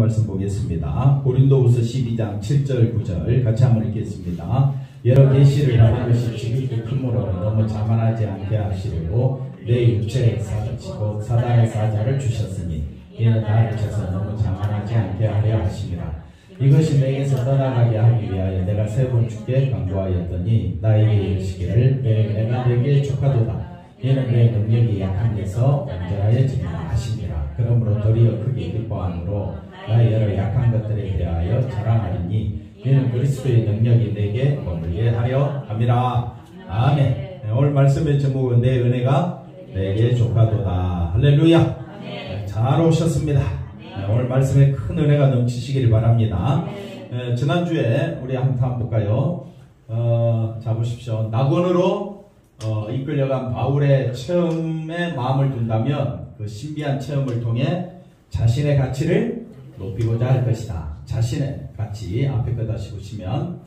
말씀 보겠습니다. 고린도후서 12장 7절 9절 같이 한번 읽겠습니다. 여러 계시를 받은 것이 지극히 크므로 너무 자만하지 않게 하시려고 내 육체의 사자치고 사단의 사자를 주셨으니 이는 나를 쳐서 너무 자만하지 않게 하려 하심이라. 이것이 내게서 떠나가게 하기 위하여 내가 세 번 주께 강구하였더니 나에게 이르시기를 내가 내게 족하도다. 이는 내 능력이 약한 데서 온전하여지리라 하시니라. 그러므로 도리어 크게 기뻐함으로 나의 여러 약한 것들에 대하여 자랑하리니 이는 그리스도의 능력이 내게 머물게 하려 함이라. 아멘. 네, 오늘 말씀의 제목은 내 은혜가 내게 족하도다. 할렐루야. 네, 잘 오셨습니다. 네, 오늘 말씀에 큰 은혜가 넘치시기를 바랍니다. 지난주에 우리 한번 볼까요? 자 보십시오. 낙원으로 이끌려간 바울의 체험에 마음을 둔다면 그 신비한 체험을 통해 자신의 가치를 높이고자 할 것이다. 자신의 가치 앞에 거다 보시면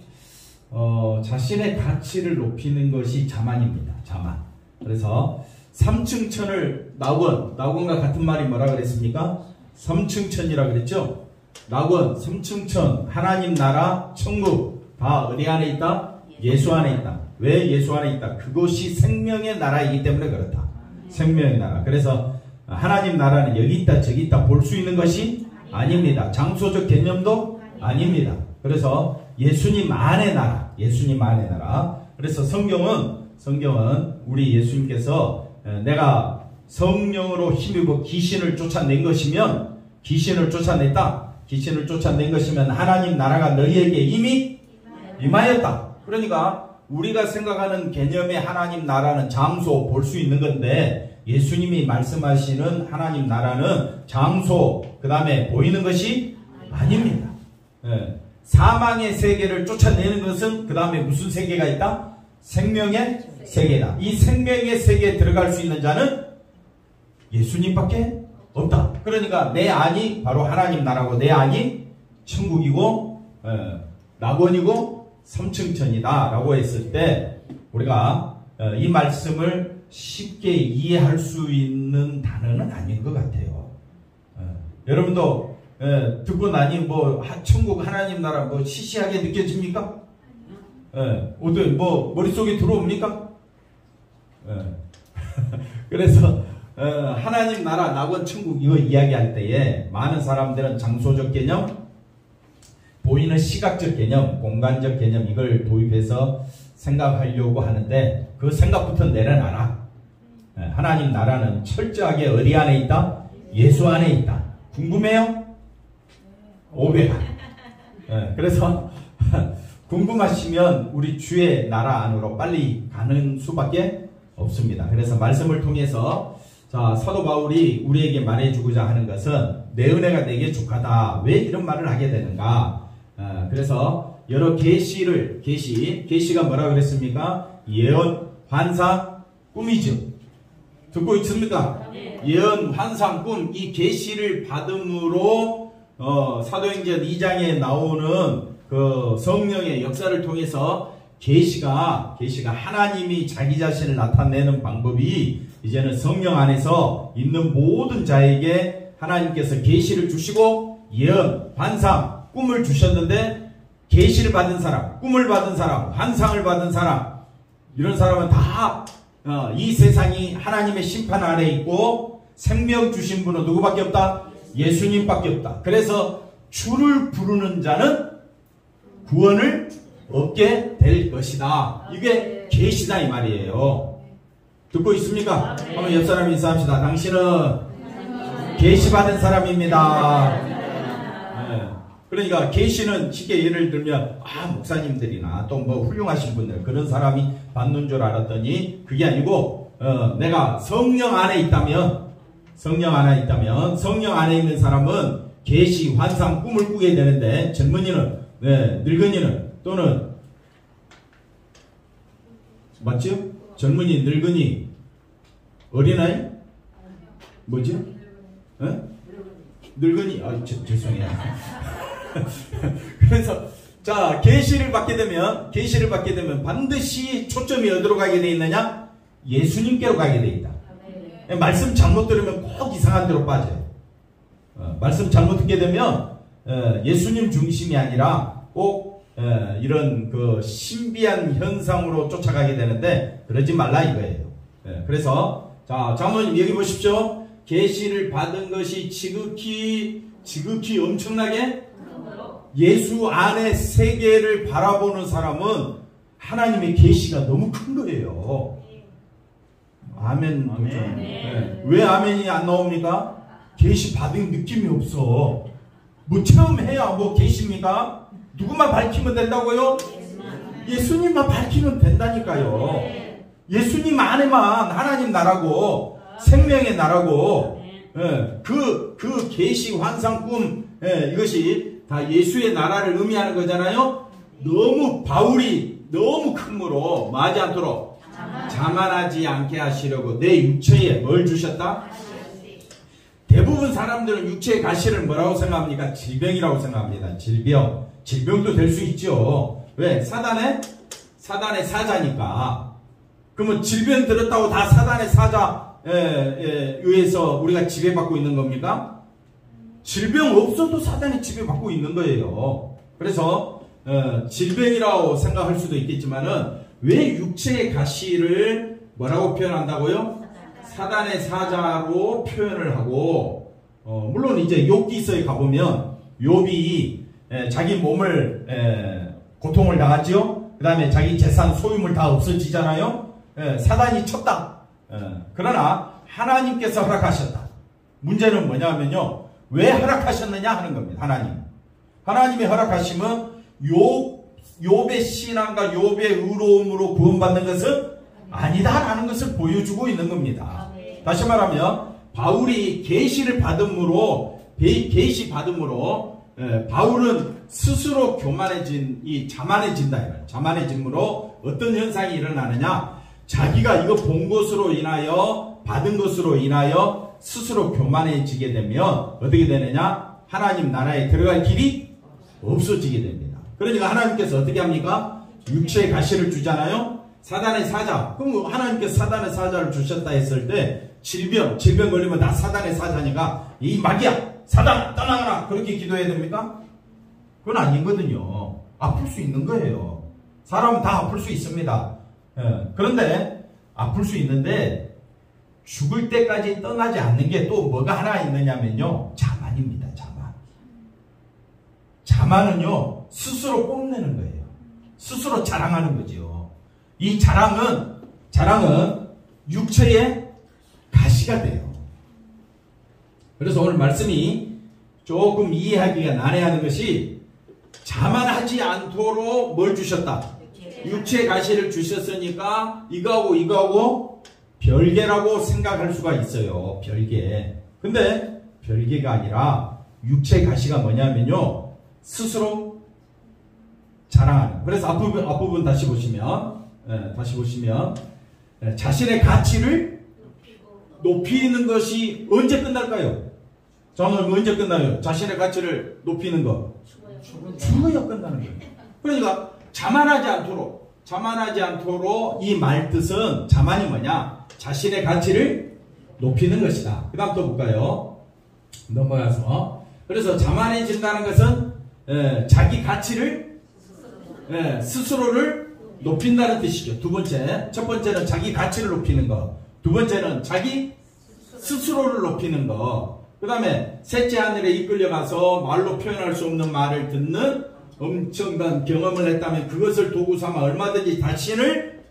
자신의 가치를 높이는 것이 자만입니다. 자만. 그래서 삼층천을 낙원과 같은 말이 뭐라 그랬습니까? 삼층천이라 그랬죠. 낙원, 삼층천, 하나님 나라, 천국 다 어디 안에 있다? 예수 안에 있다. 왜 예수 안에 있다? 그것이 생명의 나라이기 때문에 그렇다. 생명의 나라. 그래서 하나님 나라는 여기 있다 저기 있다 볼 수 있는 것이 아닙니다. 장소적 개념도 아닙니다. 그래서 예수님 안의 나라. 예수님 안의 나라. 그래서 성경은 우리 예수님께서 내가 성령으로 힘입어 귀신을 쫓아낸 것이면 귀신을 쫓아낸 것이면 하나님 나라가 너희에게 이미 임하였다. 그러니까 우리가 생각하는 개념의 하나님 나라는 장소 볼 수 있는 건데 예수님이 말씀하시는 하나님 나라는 장소 그 다음에 보이는 것이 아닙니다. 사망의 세계를 쫓아내는 것은 그 다음에 무슨 세계가 있다? 생명의 세계다. 이 생명의 세계에 들어갈 수 있는 자는 예수님밖에 없다. 그러니까 내 안이 바로 하나님 나라고 내 안이 천국이고 낙원이고 삼층천이다 라고 했을 때 우리가 이 말씀을 쉽게 이해할 수 있는 단어는 아닌 것 같아요. 여러분도 듣고 나니 뭐 천국 하나님 나라 뭐 시시하게 느껴집니까? 어떤 뭐 머릿속에 들어옵니까? 그래서 하나님 나라 낙원 천국 이거 이야기할 때에 많은 사람들은 장소적 개념 보이는 시각적 개념, 공간적 개념 이걸 도입해서 생각하려고 하는데 그 생각부터 내려놔라. 하나님 나라는 철저하게 어디 안에 있다? 예수 안에 있다. 궁금해요? 500. 그래서 궁금하시면 우리 주의 나라 안으로 빨리 가는 수밖에 없습니다. 그래서 말씀을 통해서 자 사도 바울이 우리에게 말해주고자 하는 것은 내 은혜가 내게 족하다. 왜 이런 말을 하게 되는가? 그래서 여러 계시가 뭐라고 그랬습니까? 예언, 환상, 꿈이죠. 듣고 있습니까? 예언, 환상, 꿈 이 계시를 받음으로 사도행전 2장에 나오는 그 성령의 역사를 통해서 계시가 하나님이 자기 자신을 나타내는 방법이 이제는 성령 안에서 있는 모든 자에게 하나님께서 계시를 주시고 예언, 환상, 꿈을 주셨는데 계시를 받은 사람, 꿈을 받은 사람, 환상을 받은 사람 이런 사람은 다 이 세상이 하나님의 심판 아래 있고 생명 주신 분은 누구밖에 없다? 예수님밖에 없다. 그래서 주를 부르는 자는 구원을 얻게 될 것이다. 이게 계시다 이 말이에요. 듣고 있습니까? 한번 옆 사람 인사합시다. 당신은 계시 받은 사람입니다. 그러니까 계시는 쉽게 예를 들면 목사님들이나 또 뭐 훌륭하신 분들 그런 사람이 받는 줄 알았더니 그게 아니고 내가 성령 안에 있다면 성령 안에 있는 사람은 계시, 환상, 꿈을 꾸게 되는데 젊은이는 늙은이는 또는 맞죠? 젊은이, 늙은이, 어린아이? 뭐죠? 늙은이? 죄송해요. 그래서 자 계시를 받게 되면 반드시 초점이 어디로 가게 돼 있느냐? 예수님께로 가게 돼 있다. 말씀 잘못 들으면 꼭 이상한 데로 빠져요. 말씀 잘못 듣게 되면 예수님 중심이 아니라 꼭 이런 그 신비한 현상으로 쫓아가게 되는데 그러지 말라 이거예요. 그래서 자, 장모님 여기 보십시오. 계시를 받은 것이 지극히 엄청나게 예수 안에 세계를 바라보는 사람은 하나님의 계시가 너무 큰 거예요. 아멘. 왜 아멘이 안 나옵니까? 계시 받은 느낌이 없어. 뭐 체험해야 뭐 계시입니까? 누구만 밝히면 된다고요? 예수님만 밝히면 된다니까요. 예수님 안에만 하나님 나라고 생명의 나라고 그 계시 환상 꿈 이것이 다 예수의 나라를 의미하는 거잖아요. 너무 바울이 너무 큰 거로 마지 않도록 자만하지 않게 하시려고 내 육체에 뭘 주셨다? 대부분 사람들은 육체의 가시를 뭐라고 생각합니까? 질병이라고 생각합니다. 질병도 될 수 있죠. 왜? 사단의 사자니까. 그러면 질병 들었다고 다 사단의 사자에 의해서 우리가 지배받고 있는 겁니까? 질병 없어도 사단이 지배받고 있는 거예요. 그래서 질병이라고 생각할 수도 있겠지만은 왜 육체의 가시를 뭐라고 표현한다고요? 사단의 사자로 표현을 하고 물론 이제 욥기서에 가보면 욥이 자기 몸을 고통을 당하지요. 그 다음에 자기 재산 소유물 다 없어지잖아요. 사단이 쳤다. 그러나 하나님께서 허락하셨다. 문제는 뭐냐면요. 왜 허락하셨느냐 하는 겁니다. 하나님의 허락하심은 욥의 신앙과 욥의 의로움으로 구원받는 것은 아니다라는 것을 보여주고 있는 겁니다. 다시 말하면 바울이 계시를 받음으로 바울은 스스로 교만해진 자만해짐으로 어떤 현상이 일어나느냐? 자기가 이거 본 것으로 인하여 받은 것으로 인하여 스스로 교만해지게 되면 어떻게 되느냐? 하나님 나라에 들어갈 길이 없어지게 됩니다. 그러니까 하나님께서 어떻게 합니까? 육체의 가시를 주잖아요. 사단의 사자. 그럼 하나님께서 사단의 사자를 주셨다 했을 때 질병 걸리면 다 사단의 사자니까 이 마귀야 사단 떠나가라 그렇게 기도해야 됩니까? 그건 아니거든요. 아플 수 있는 거예요. 사람은 다 아플 수 있습니다. 그런데 아플 수 있는데 죽을 때까지 떠나지 않는 게 또 뭐가 하나 있느냐면요. 자만입니다. 자만은요. 스스로 뽐내는 거예요. 스스로 자랑하는 거죠. 이 자랑은 육체의 가시가 돼요. 그래서 오늘 말씀이 조금 이해하기가 난해하는 것이 자만하지 않도록 뭘 주셨다? 육체의 가시를 주셨으니까 이거하고 별개라고 생각할 수가 있어요. 별개. 근데 별개가 아니라 육체의 가시가 뭐냐면요. 스스로 자랑하는. 그래서 앞부분 다시 보시면 자신의 가치를 높이는 것이 언제 끝날까요? 저는 언제 끝나요? 자신의 가치를 높이는 거. 죽어야 끝나는 거예요. 그러니까 자만하지 않도록 이 말 뜻은 자만이 뭐냐? 자신의 가치를 높이는 것이다. 그 다음 또 볼까요? 넘어가서. 그래서 자만해진다는 것은 자기 가치를 스스로를 높인다는 뜻이죠. 첫 번째는 자기 가치를 높이는 거. 두 번째는 자기 스스로를 높이는 거. 그 다음에 셋째 하늘에 이끌려가서 말로 표현할 수 없는 말을 듣는 엄청난 경험을 했다면 그것을 도구 삼아 얼마든지 자신을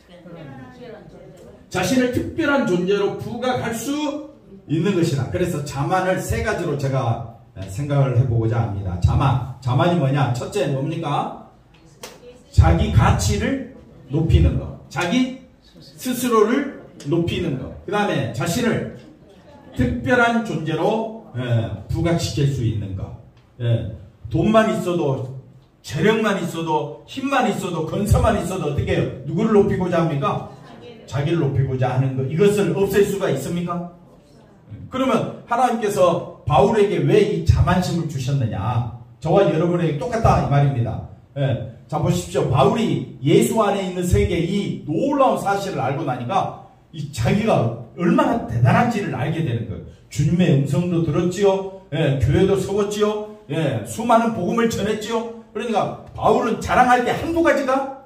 특별한 존재로 부각할 수 있는 것이다. 그래서 자만을 세 가지로 제가 생각을 해보고자 합니다. 자만이 뭐냐? 첫째 뭡니까? 자기 가치를 높이는 것. 자기 스스로를 높이는 것. 그 다음에 자신을 특별한 존재로 부각시킬 수 있는 것. 돈만 있어도, 재력만 있어도, 힘만 있어도, 건설만 있어도 어떻게 해요? 누구를 높이고자 합니까? 자기를 높이고자 하는 것. 이것을 없앨 수가 있습니까? 그러면 하나님께서 바울에게 왜 이 자만심을 주셨느냐? 저와 여러분에게 똑같다 이 말입니다. 자 보십시오. 바울이 예수 안에 있는 세계 이 놀라운 사실을 알고 나니까 이 자기가 얼마나 대단한지를 알게 되는 거예요. 주님의 음성도 들었지요. 교회도 세웠지요. 예, 수많은 복음을 전했죠. 그러니까 바울은 자랑할 게 한두 가지가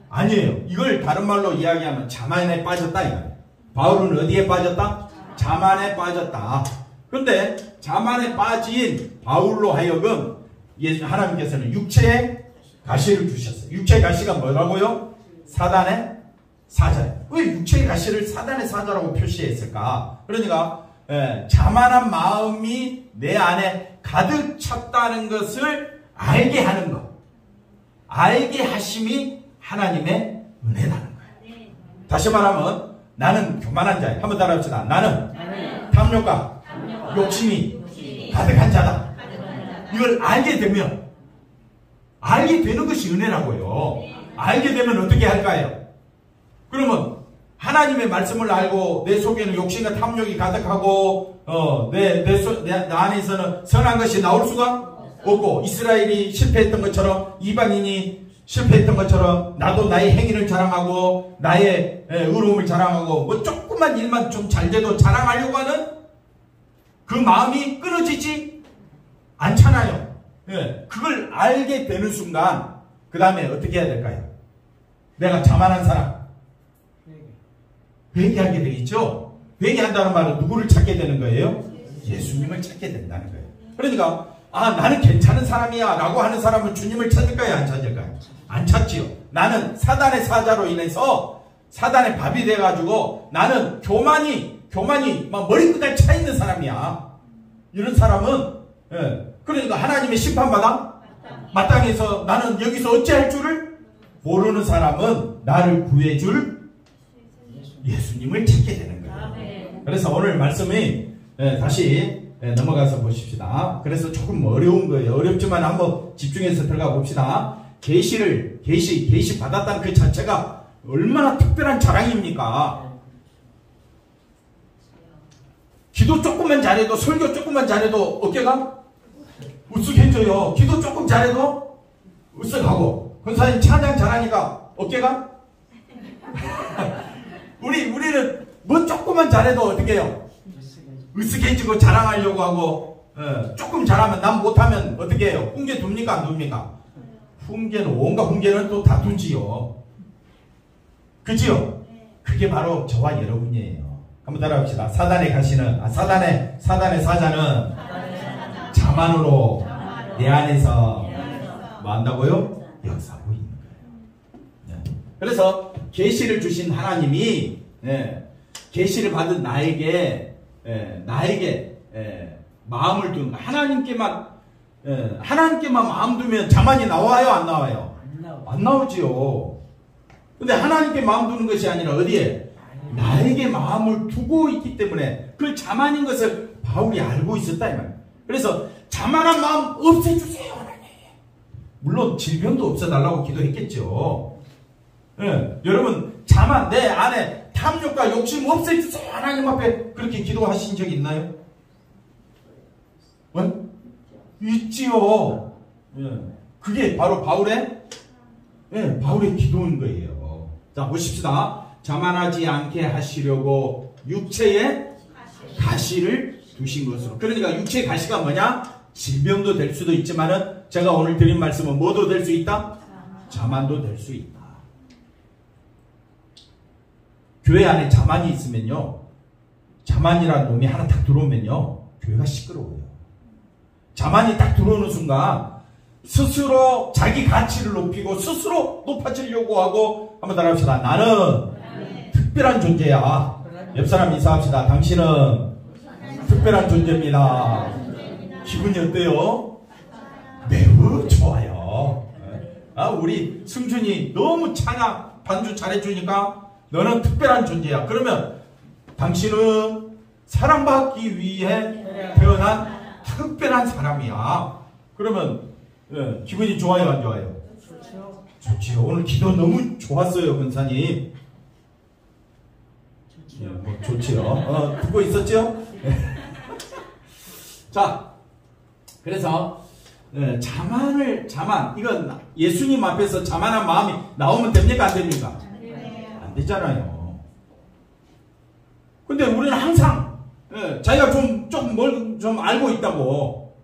아니에요. 이걸 다른 말로 이야기하면 자만에 빠졌다 이거예요. 바울은 어디에 빠졌다? 자만에 빠졌다. 그런데 자만에 빠진 바울로 하여금 하나님께서는 육체의 가시를 주셨어요. 육체의 가시가 뭐라고요? 사단의 사자예요. 왜 육체의 가시를 사단의 사자라고 표시했을까? 그러니까 자만한 마음이 내 안에 가득 찼다는 것을 알게 하는 것. 알게 하심이 하나님의 은혜라는 거예요. 다시 말하면 나는 교만한 자예요. 한번 따라합시다. 나는 탐욕과 욕심이 가득한 자다. 이걸 알게 되면 알게 되는 것이 은혜라고요. 알게 되면 어떻게 할까요? 그러면 하나님의 말씀을 알고 내 속에는 욕심과 탐욕이 가득하고 내 안에서는 선한 것이 나올 수가 없고 이스라엘이 실패했던 것처럼 이방인이 실패했던 것처럼 나도 나의 행위를 자랑하고 나의 의로움을 자랑하고 뭐 조그만 일만 좀 잘 돼도 자랑하려고 하는 그 마음이 끊어지지 않잖아요. 그걸 알게 되는 순간 그 다음에 어떻게 해야 될까요? 내가 자만한 사람 회개하게 되겠죠. 회개한다는 말은 누구를 찾게 되는 거예요? 예수님을 찾게 된다는 거예요. 그러니까 나는 괜찮은 사람이야 라고 하는 사람은 주님을 찾을까요? 안 찾을까요? 안 찾지요. 나는 사단의 사자로 인해서 사단의 밥이 돼가지고 나는 교만이 막 머리끝까지 차 있는 사람이야. 이런 사람은 그러니까 하나님의 심판받아 마땅해서 나는 여기서 어찌할 줄을 모르는 사람은 나를 구해줄 예수님을 찾게 되는 거예요. 그래서 오늘 말씀이 다시 넘어가서 보십시다. 그래서 조금 어려운 거예요. 어렵지만 한번 집중해서 들어가 봅시다. 계시 받았다는 그 자체가 얼마나 특별한 자랑입니까? 기도 조금만 잘해도 설교 조금만 잘해도 어깨가 으쓱해져요. 기도 조금 잘해도 으쓱하고 권사님 찬양 잘하니까 어깨가 우리는 뭐 조금만 잘해도 어떻게 해요? 으쓱해지고 자랑하려고 하고 조금 잘하면 남 못하면 어떻게 해요? 훈계 둡니까 안 둡니까? 온갖 훈계는 또 다 두지요. 그지요? 그게 바로 저와 여러분이에요. 한번 따라합시다. 사단의 가시는 사단의 사자는 자만으로 내 안에서 뭐 한다고요? 역사하고 있는 거예요. 그래서 계시를 주신 하나님이 계시를 받은 나에게 마음을 두는 하나님께만 마음 두면 자만이 나와요? 안 나와요? 안 나오지요. 근데 하나님께 마음 두는 것이 아니라 어디에? 나에게 마음을 두고 있기 때문에 그 자만인 것을 바울이 알고 있었다 이 말이에요. 그래서 자만한 마음 없애주세요 하나님. 물론 질병도 없애달라고 기도했겠죠. 여러분 자만 내 안에 탐욕과 욕심 없애주세요 하나님 앞에 그렇게 기도하신 적이 있나요? 있지요. 그게 바로 바울의 기도인 거예요. 자 보십시다. 자만하지 않게 하시려고 육체에 가시를 두신 것으로. 그러니까 육체의 가시가 뭐냐? 질병도 될 수도 있지만은 제가 오늘 드린 말씀은 뭐도 될 수 있다? 자만도 될 수 있다. 교회 안에 자만이 있으면요, 자만이라는 놈이 하나 딱 들어오면요 교회가 시끄러워요. 자만이 딱 들어오는 순간 스스로 자기 가치를 높이고 스스로 높아지려고 하고. 한번 따라합시다. 나는 특별한 존재야. 옆 사람 인사합시다. 당신은 특별한 존재입니다. 기분이 어때요? 매우 좋아요. 우리 승준이 너무 찬양 반주 잘해주니까 너는 특별한 존재야. 그러면 당신은 사랑받기 위해 태어난 특별한 사람이야. 그러면 기분이 좋아요 안 좋아요? 좋지요. 오늘 기도 너무 좋았어요 권사님. 좋지요. 듣고 있었죠? 자, 그래서 자만 이건 예수님 앞에서 자만한 마음이 나오면 됩니까 안 됩니까? 안 되잖아요. 근데 우리는 항상 자기가 좀 알고 있다고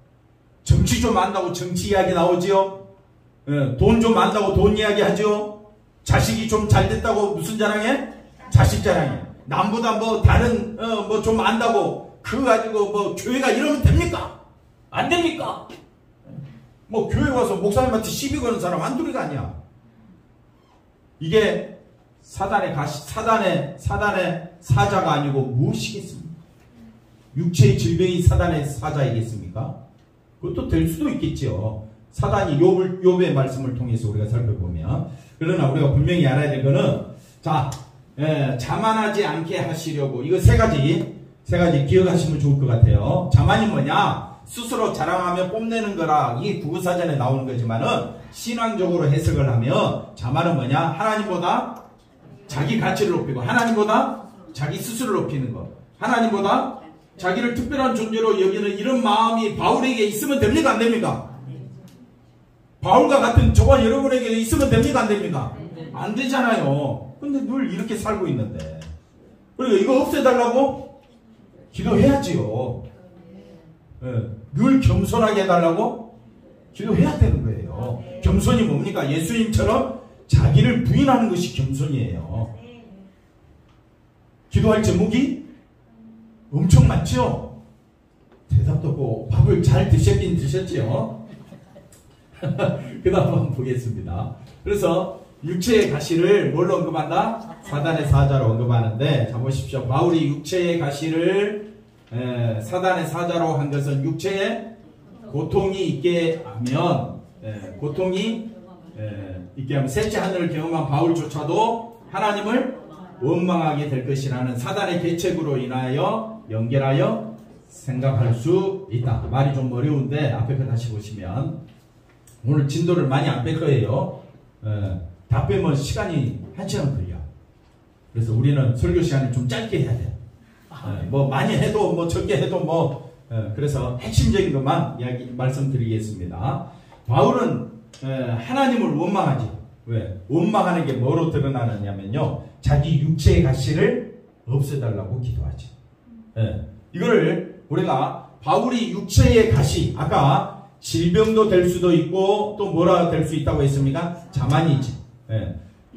정치 좀 안다고 정치 이야기 나오지요. 돈 좀 안다고 돈 이야기 하죠. 자식이 좀 잘 됐다고 무슨 자랑해? 자식 자랑해. 남보다 뭐 다른 뭐 좀 안다고 그거 가지고 뭐 교회가 이러면 됩니까? 안 됩니까? 뭐 교회 와서 목사님한테 시비 거는 사람 한둘이가 아니야. 이게 사단의 사자가 아니고 무엇이겠습니까? 육체의 질병이 사단의 사자이겠습니까? 그것도 될 수도 있겠죠. 사단이 욥의 말씀을 통해서 우리가 살펴보면. 그러나 우리가 분명히 알아야 될 거는, 자, 자만하지 않게 하시려고, 이거 세 가지 기억하시면 좋을 것 같아요. 자만이 뭐냐? 스스로 자랑하며 뽐내는 거라, 이게 국어사전에 나오는 거지만은, 신앙적으로 해석을 하면, 자만은 뭐냐? 하나님보다 자기 가치를 높이고, 하나님보다 자기 스스로를 높이는 거, 하나님보다 자기를 특별한 존재로 여기는 이런 마음이 바울에게 있으면 됩니까? 안 됩니까? 바울과 같은 저와 여러분에게 있으면 됩니까? 안 됩니까? 안 되잖아요. 근데 늘 이렇게 살고 있는데. 그리고 이거 없애달라고 기도해야지요. 늘 겸손하게 해달라고 기도해야 되는 거예요. 겸손이 뭡니까? 예수님처럼 자기를 부인하는 것이 겸손이에요. 기도할 제목이 엄청 많죠? 대답도 없고 밥을 잘 드셨긴 드셨지요? 그 다음 한번 보겠습니다. 그래서 육체의 가시를 뭘로 언급한다? 사단의 사자로 언급하는데, 자 보십시오. 바울이 육체의 가시를 사단의 사자로 한 것은 육체에 고통이 있게 하면 셋째 하늘을 경험한 바울조차도 하나님을 원망하게 될 것이라는 사단의 계책으로 인하여 연결하여 생각할 수 있다. 말이 좀 어려운데 앞에 거 다시 보시면, 오늘 진도를 많이 안 뺄 거예요. 다 빼면 시간이 1시간 걸려. 그래서 우리는 설교 시간을 좀 짧게 해야 돼. 뭐 많이 해도 뭐 적게 해도 뭐 그래서 핵심적인 것만 말씀드리겠습니다. 바울은 하나님을 원망하지. 왜? 원망하는 게 뭐로 드러나느냐면요, 자기 육체의 가시를 없애달라고 기도하지. 이거를 우리가 바울이 육체의 가시, 아까 질병도 될 수도 있고 또 뭐라 될 수 있다고 했습니까? 자만이지.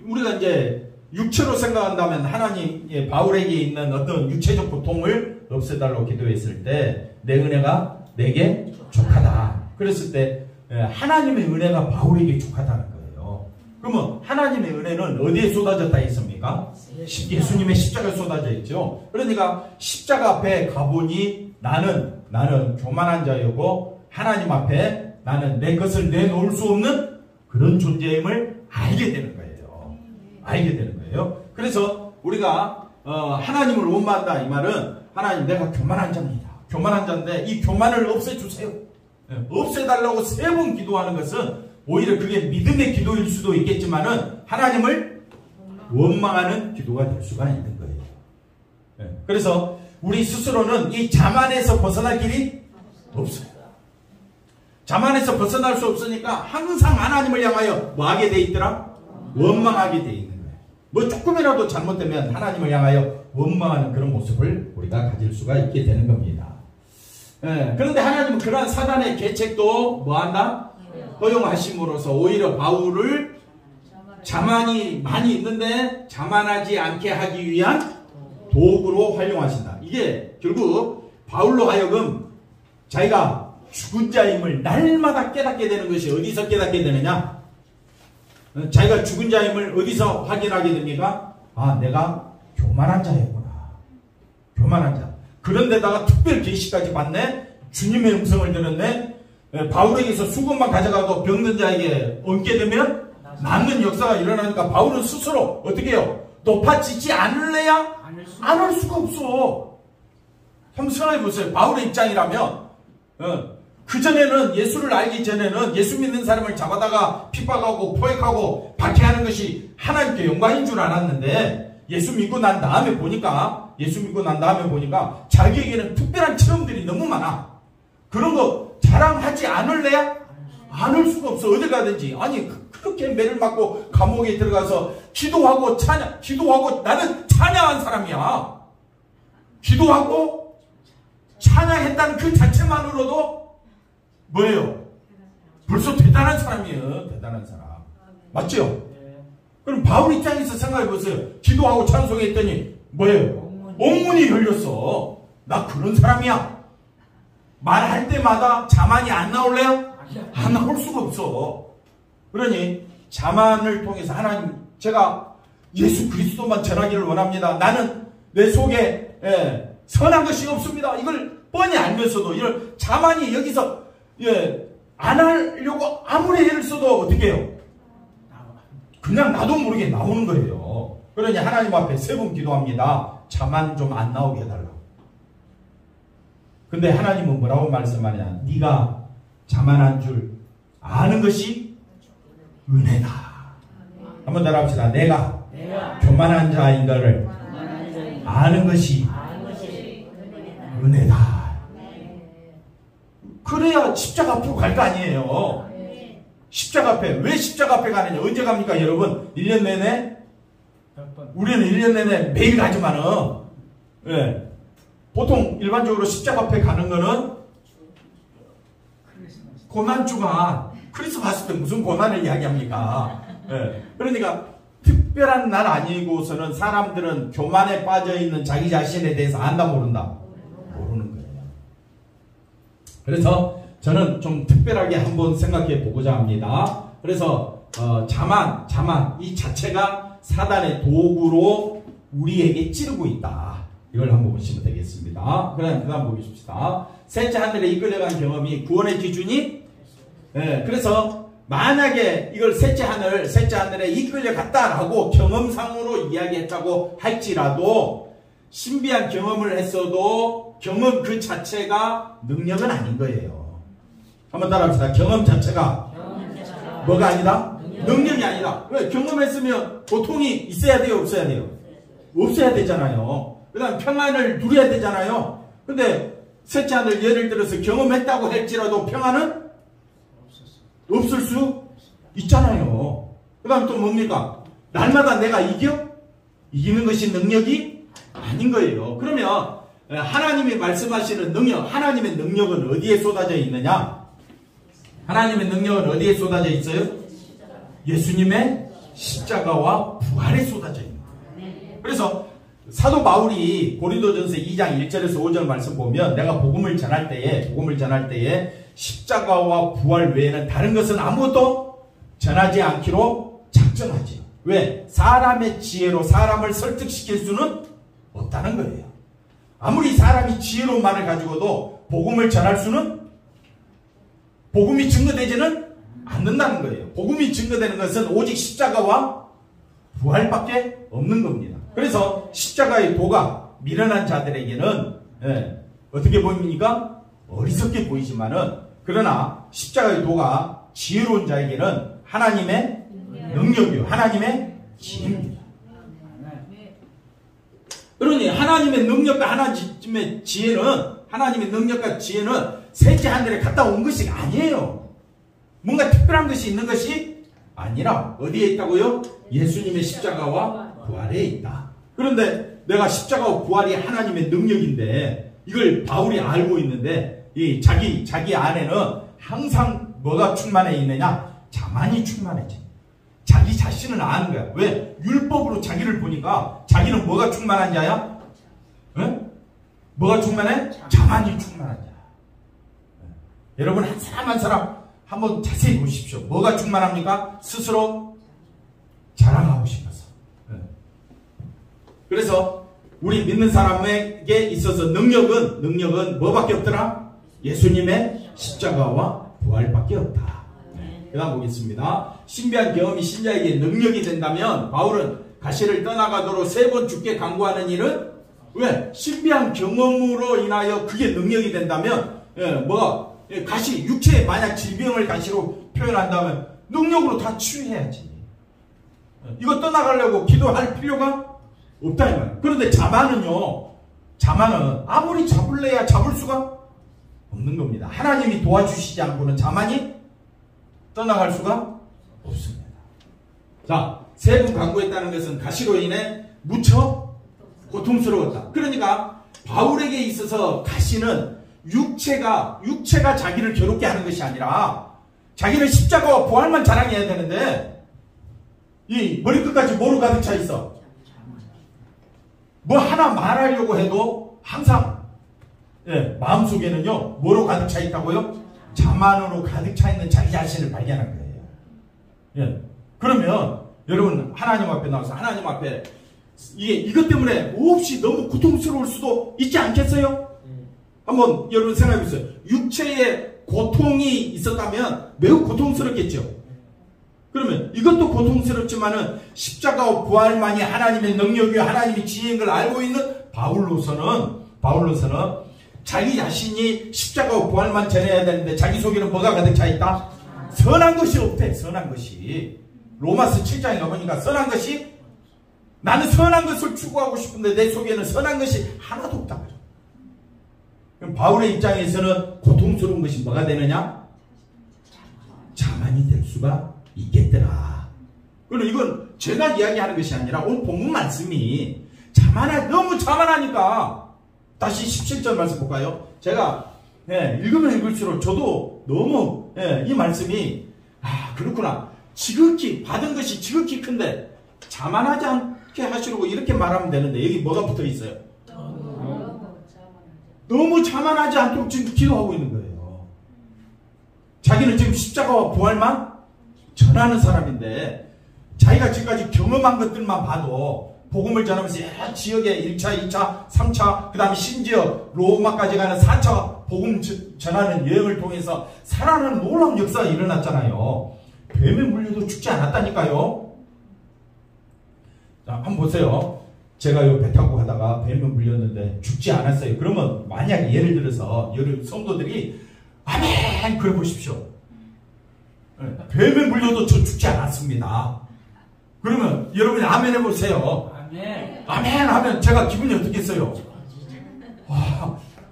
우리가 이제 육체로 생각한다면 하나님, 바울에게 있는 어떤 육체적 고통을 없애달라고 기도했을 때 내 은혜가 내게 족하다. 그랬을 때 하나님의 은혜가 바울에게 족하다는 거예요. 그러면 하나님의 은혜는 어디에 쏟아졌다 했습니까? 예수님의 십자가에 쏟아져 있죠. 그러니까 십자가 앞에 가보니 나는 교만한 자이고 하나님 앞에 나는 내 것을 내놓을 수 없는 그런 존재임을 알게 되는 거예요. 알게 되는 거예요. 그래서 우리가 하나님을 원망한다 이 말은, 하나님 내가 교만한 자입니다. 교만한 자인데 이 교만을 없애주세요. 없애달라고 3번 기도하는 것은 오히려 그게 믿음의 기도일 수도 있겠지만은 하나님을 원망하는 기도가 될 수가 있는 거예요. 그래서 우리 스스로는 이 자만에서 벗어날 길이 없어요. 자만에서 벗어날 수 없으니까 항상 하나님을 향하여 뭐 하게 돼 있더라? 원망하게 돼 있는 거예요. 뭐 조금이라도 잘못되면 하나님을 향하여 원망하는 그런 모습을 우리가 가질 수가 있게 되는 겁니다. 그런데 하나님은 그러한 사단의 계책도 뭐 한다? 허용하심으로써 오히려 바울을 자만이 많이 있는데 자만하지 않게 하기 위한 도구로 활용하신다. 이게 결국 바울로 하여금 자기가 죽은 자임을 날마다 깨닫게 되는 것이 어디서 깨닫게 되느냐? 자기가 죽은 자임을 어디서 확인하게 됩니까? 아, 내가 교만한 자였구나. 교만한 자. 그런데다가 특별 계시까지 받네? 주님의 음성을 들었네? 바울에게서 수건만 가져가도 병든 자에게 얹게 되면 낫는 역사가 일어나니까 바울은 스스로 어떻게 해요? 높아지지 않을래야? 안 할 수가 없어. 한번 생각해 보세요. 바울의 입장이라면 그전에는, 예수를 알기 전에는 예수 믿는 사람을 잡아다가 핍박하고 포획하고 박해하는 것이 하나님께 영광인 줄 알았는데, 예수 믿고 난 다음에 보니까 자기에게는 특별한 체험들이 너무 많아. 그런 거 자랑하지 않을래야? 안 할 수가 없어. 어딜 가든지. 아니 그렇게 매를 맞고 감옥에 들어가서 기도하고 나는 찬양한 사람이야. 기도하고 찬양했다는 그 자체만으로도 뭐예요? 벌써 대단한 사람이에요. 대단한 사람. 맞죠? 그럼 바울 입장에서 생각해 보세요. 기도하고 찬송했더니 뭐예요? 옥문이 열렸어. 나 그런 사람이야. 말할 때마다 자만이 안 나올래요? 안 나올 수가 없어. 그러니 자만을 통해서 하나님, 제가 예수 그리스도만 전하기를 원합니다. 나는 내 속에 선한 것이 없습니다. 이걸 뻔히 알면서도 이런 자만이 여기서 안 하려고 아무리 애를 써도 어떻게 해요? 그냥 나도 모르게 나오는 거예요. 그러니 하나님 앞에 세 번 기도합니다. 자만 좀 안 나오게 해달라고. 근데 하나님은 뭐라고 말씀하냐? 네가 자만한 줄 아는 것이 은혜다. 한번 따라합시다. 내가 교만한 자인 것을 아는 것이 은혜다. 그래야 십자가 앞으로 갈 거 아니에요. 십자가 앞에. 왜 십자가 앞에 가느냐? 언제 갑니까 여러분? 1년 내내? 우리는 1년 내내 매일 가지만은 보통 일반적으로 십자가 앞에 가는 거는 고난주간, 크리스마스 때 무슨 고난을 이야기합니까? 그러니까 특별한 날 아니고서는 사람들은 교만에 빠져있는 자기 자신에 대해서 안다 모른다? 모르는 거예요. 그래서 저는 좀 특별하게 한번 생각해 보고자 합니다. 그래서 자만 이 자체가 사단의 도구로 우리에게 찌르고 있다. 이걸 한번 보시면 되겠습니다. 그 다음 보겠습니다. 셋째 하늘에 이끌려간 경험이 구원의 기준이 그래서 만약에 이걸 셋째 하늘에 이끌려갔다라고 경험상으로 이야기했다고 할지라도 신비한 경험을 했어도 경험 그 자체가 능력은 아닌 거예요. 한번 따라합시다. 경험 자체가 뭐가 아니다? 능력이 아니다. 왜? 경험했으면 고통이 있어야 돼요? 없어야 돼요? 없어야 되잖아요. 그 다음 평안을 누려야 되잖아요. 근데 셋째 하늘 예를 들어서 경험했다고 할지라도 평안은 없을 수 있잖아요. 그 다음 또 뭡니까? 날마다 내가 이기는 것이 능력이 아닌 거예요. 그러면 하나님이 말씀하시는 능력, 하나님의 능력은 어디에 쏟아져 있느냐? 하나님의 능력은 어디에 쏟아져 있어요? 예수님의 십자가와 부활에 쏟아져 있는 거예요. 그래서 사도 바울이 고린도전서 2장 1절에서 5절 말씀 보면 내가 복음을 전할 때에 십자가와 부활 외에는 다른 것은 아무것도 전하지 않기로 작정하지. 왜? 사람의 지혜로 사람을 설득시킬 수는 없다는 거예요. 아무리 사람이 지혜로만을 가지고도 복음을 전할 수는 복음이 증거되지는 않는다는 거예요. 복음이 증거되는 것은 오직 십자가와 부활밖에 없는 겁니다. 그래서 십자가의 도가 미련한 자들에게는 어떻게 보입니까? 어리석게 보이지만은 그러나 십자가의 도가 지혜로운 자에게는 하나님의 능력이요, 하나님의 지혜입니다. 그러니 하나님의 능력과 하나님의 지혜는 셋째 하늘에 갔다 온 것이 아니에요. 뭔가 특별한 것이 있는 것이 아니라 어디에 있다고요? 예수님의 십자가와 부활에 있다. 그런데 내가 십자가와 부활이 하나님의 능력인데 이걸 바울이 알고 있는데 이 자기 안에는 항상 뭐가 충만해 있느냐? 자만이 충만해져. 자기 자신을 아는 거야. 왜? 율법으로 자기를 보니까 자기는 뭐가 충만한 자야? 뭐가 충만해? 자만이 충만한 자야. 여러분 한 사람 한 사람 한번 자세히 보십시오. 뭐가 충만합니까? 스스로 자랑하고 싶어서. 그래서 우리 믿는 사람에게 있어서 능력은 뭐밖에 없더라? 예수님의 십자가와 부활밖에 없다. 그 다음 보겠습니다. 신비한 경험이 신자에게 능력이 된다면 바울은 가시를 떠나가도록 3번 죽게 강구하는 일은 왜? 신비한 경험으로 인하여 그게 능력이 된다면 가시, 육체에 만약 질병을 가시로 표현한다면 능력으로 다 치유해야지. 이거 떠나가려고 기도할 필요가 없다 이 말이에요. 그런데 자만은 아무리 잡을래야 잡을 수가 없는 겁니다. 하나님이 도와주시지 않고는 자만이 떠나갈 수가 없습니다. 자, 3번 강구했다는 것은 가시로 인해 무척 고통스러웠다. 그러니까 바울에게 있어서 가시는 육체가 자기를 괴롭게 하는 것이 아니라 자기는 십자가와 부활만 자랑해야 되는데 이 머리끝까지 뭐로 가득 차 있어? 뭐 하나 말하려고 해도 항상 마음속에는요 뭐로 가득 차 있다고요? 자만으로 가득 차 있는 자기 자신을 발견한 거예요. 그러면 여러분 하나님 앞에 나와서 하나님 앞에 이것 때문에 몹시 너무 고통스러울 수도 있지 않겠어요? 한번 여러분 생각해 보세요. 육체에 고통이 있었다면 매우 고통스럽겠죠. 그러면 이것도 고통스럽지만은 십자가와 부활만이 하나님의 능력이요 하나님의 지혜인 걸 알고 있는 바울로서는 자기 자신이 십자가와 부활만 전해야 되는데 자기 속에는 뭐가 가득 차 있다? 선한 것이 없대. 선한 것이. 로마서 7장에 가보니까 선한 것이 나는 선한 것을 추구하고 싶은데 내 속에는 선한 것이 하나도 없다. 그럼 바울의 입장에서는 고통스러운 것이 뭐가 되느냐? 자만이 될 수가 있겠더라. 그럼 이건 제가 이야기하는 것이 아니라 오늘 본문 말씀이 너무 자만하니까 다시 17절 말씀 볼까요? 제가 읽으면 읽을수록 저도 너무 이 말씀이 그렇구나. 지극히 받은 것이 지극히 큰데 자만하지 않게 하시려고 이렇게 말하면 되는데 여기 뭐가 붙어 있어요? 너무 자만하지 않도록 지금 기도하고 있는 거예요. 자기는 지금 십자가와 부활만 전하는 사람인데 자기가 지금까지 경험한 것들만 봐도 복음을 전하면서 지역에 1차, 2차, 3차 그 다음에 심지어 로마까지 가는 4차 복음 전하는 여행을 통해서 살아나는 놀라운 역사가 일어났잖아요. 뱀에 물려도 죽지 않았다니까요. 자, 한번 보세요. 제가 요 배 타고 가다가 뱀에 물렸는데 죽지 않았어요. 그러면 만약 예를 들어서 여러분 성도들이 아멘 그래 보십시오. 뱀에 물려도 저 죽지 않았습니다. 그러면 여러분이 아멘 해보세요. 아멘 하면 제가 기분이 어떻겠어요?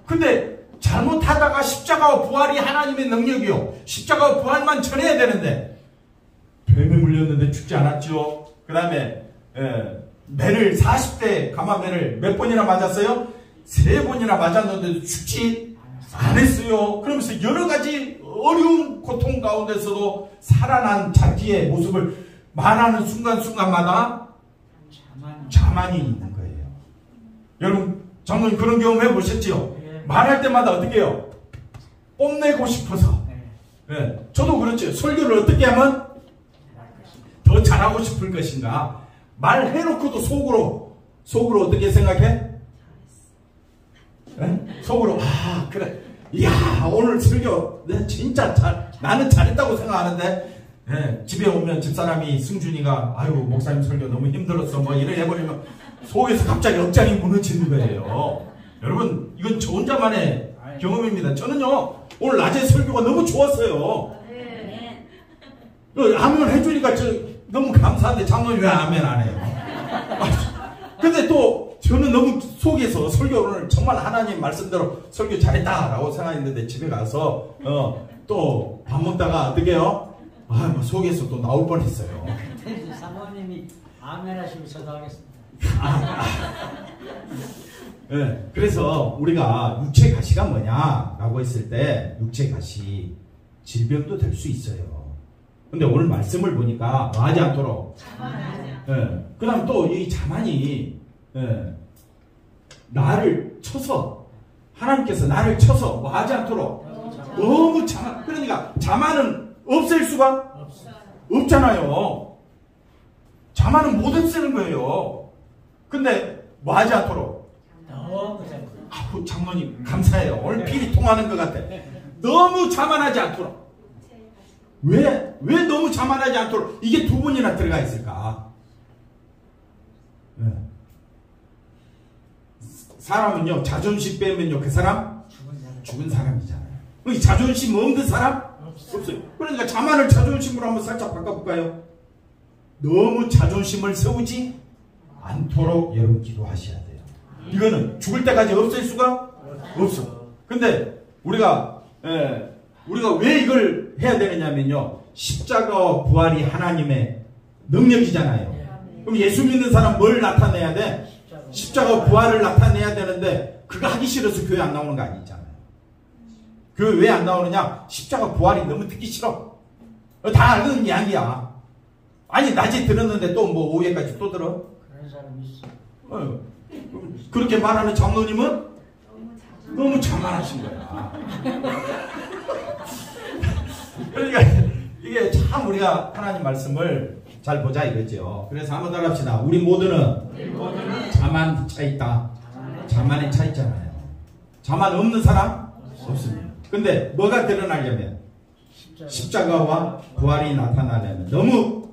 근데 잘못하다가 십자가와 부활이 하나님의 능력이요 십자가와 부활만 전해야 되는데 뱀에 물렸는데 죽지 않았죠. 그 다음에 매를 40대 가마매를 몇 번이나 맞았어요? 3번이나 맞았는데도 죽지 않았어요. 그러면서 여러 가지 어려운 고통 가운데서도 살아난 자기의 모습을 말하는 순간순간마다 자만이 있는 거예요. 여러분 장로님 그런 경험 해보셨죠? 말할 때마다 어떻게 해요? 뽐내고 싶어서. 저도 그렇죠. 설교를 어떻게 하면 더 잘하고 싶을 것인가. 말해놓고도 속으로 어떻게 생각해? 속으로 그래 이야 오늘 설교 진짜 나는 잘했다고 생각하는데 집에 오면 집사람이 승준이가 아유 목사님 설교 너무 힘들었어 뭐 이래 해버리면 속에서 갑자기 억장이 무너지는 거예요. 여러분 이건 저 혼자만의 경험입니다. 저는요 오늘 낮에 설교가 너무 좋았어요. 아멘 해주니까 너무 감사한데 장로님 왜 아멘 안 해요? 근데 또 저는 너무 속에서 설교를 정말 하나님 말씀대로 설교 잘했다라고 생각했는데 집에 가서 또 밥 먹다가 어떻게 해요? 속에서 또 나올 뻔했어요. 사모님이 아멘 하시면 저도 하겠습니다. 그래서 우리가 육체 가시가 뭐냐라고 했을 때 육체 가시 질병도 될 수 있어요. 근데 오늘 말씀을 보니까 뭐하지 않도록 그 다음 또 이 자만이 나를 쳐서 하나님께서 나를 쳐서 뭐하지 않도록 너무 자만. 그러니까 자만은 없앨 수가 없잖아요. 자만은 못 없애는 거예요. 근데 뭐하지 않도록 장로님 감사해요. 오늘 필이 통하는 것 같아. 너무 자만하지 않도록. 왜 너무 자만하지 않도록 이게 두 번이나 들어가 있을까? 사람은요 자존심 빼면요 그 사람 죽은 사람이잖아요. 이 자존심 없는 사람 없어요. 그러니까 자만을 자존심으로 한번 살짝 바꿔볼까요? 너무 자존심을 세우지 않도록 여러분 기도하셔야 돼요. 이거는 죽을 때까지 없앨 수가 없어. 근데 우리가 왜 이걸 해야 되느냐면요 십자가와 부활이 하나님의 능력이잖아요. 그럼 예수 믿는 사람 뭘 나타내야 돼? 십자가와 부활을 나타내야 되는데 그거 하기 싫어서 교회 안 나오는 거 아니잖아요. 교회 왜 안 나오느냐? 십자가 부활이 너무 듣기 싫어. 다 아는 이야기야. 아니 낮에 들었는데 또 뭐 오후에까지 또 들어? 그런 사람이 있어. 그렇게 말하는 장로님은 너무 자만하신 거야. 그러니까 이게 참 우리가 하나님 말씀을 잘 보자 이거죠. 그래서 한번 더 합시다. 우리 모두는 자만 차 있다. 자만에 차 있잖아요. 자만 없는 사람? 없습니다. 근데 뭐가 드러나려면 십자가와 부활이 나타나려면 너무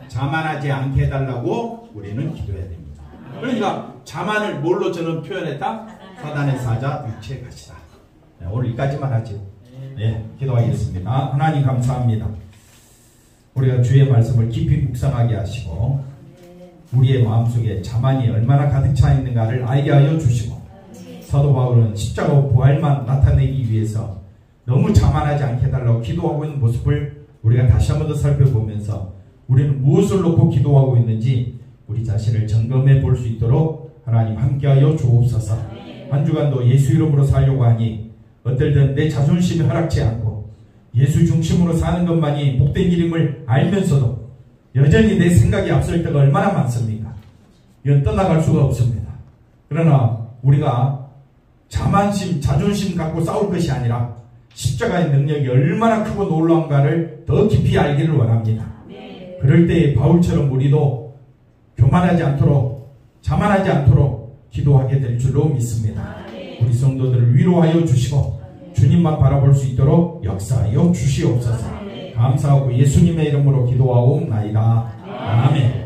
자만하지 않게 해달라고 우리는 기도해야 됩니다. 그러니까 자만을 뭘로 저는 표현했다? 사단의 사자 육체의 가시다. 네, 오늘 여기까지만 하죠. 네, 기도하겠습니다. 하나님 감사합니다. 우리가 주의 말씀을 깊이 묵상하게 하시고 우리의 마음속에 자만이 얼마나 가득 차 있는가를 알게 하여 주시고 사도 바울은 십자가 부활만 나타내기 위해서 너무 자만하지 않게 해달라고 기도하고 있는 모습을 우리가 다시 한번 더 살펴보면서 우리는 무엇을 놓고 기도하고 있는지 우리 자신을 점검해 볼 수 있도록 하나님 함께하여 주옵소서. 한 주간도 예수 이름으로 살려고 하니 어떨 땐 내 자존심이 허락지 않고 예수 중심으로 사는 것만이 복된 일임을 알면서도 여전히 내 생각이 앞설 때가 얼마나 많습니까? 이건 떠나갈 수가 없습니다. 그러나 우리가 자만심, 자존심 갖고 싸울 것이 아니라 십자가의 능력이 얼마나 크고 놀라운가를 더 깊이 알기를 원합니다. 그럴 때 바울처럼 우리도 교만하지 않도록, 자만하지 않도록 기도하게 될 줄로 믿습니다. 우리 성도들을 위로하여 주시고 주님만 바라볼 수 있도록 역사하여 주시옵소서. 감사하고 예수님의 이름으로 기도하옵나이다. 아멘.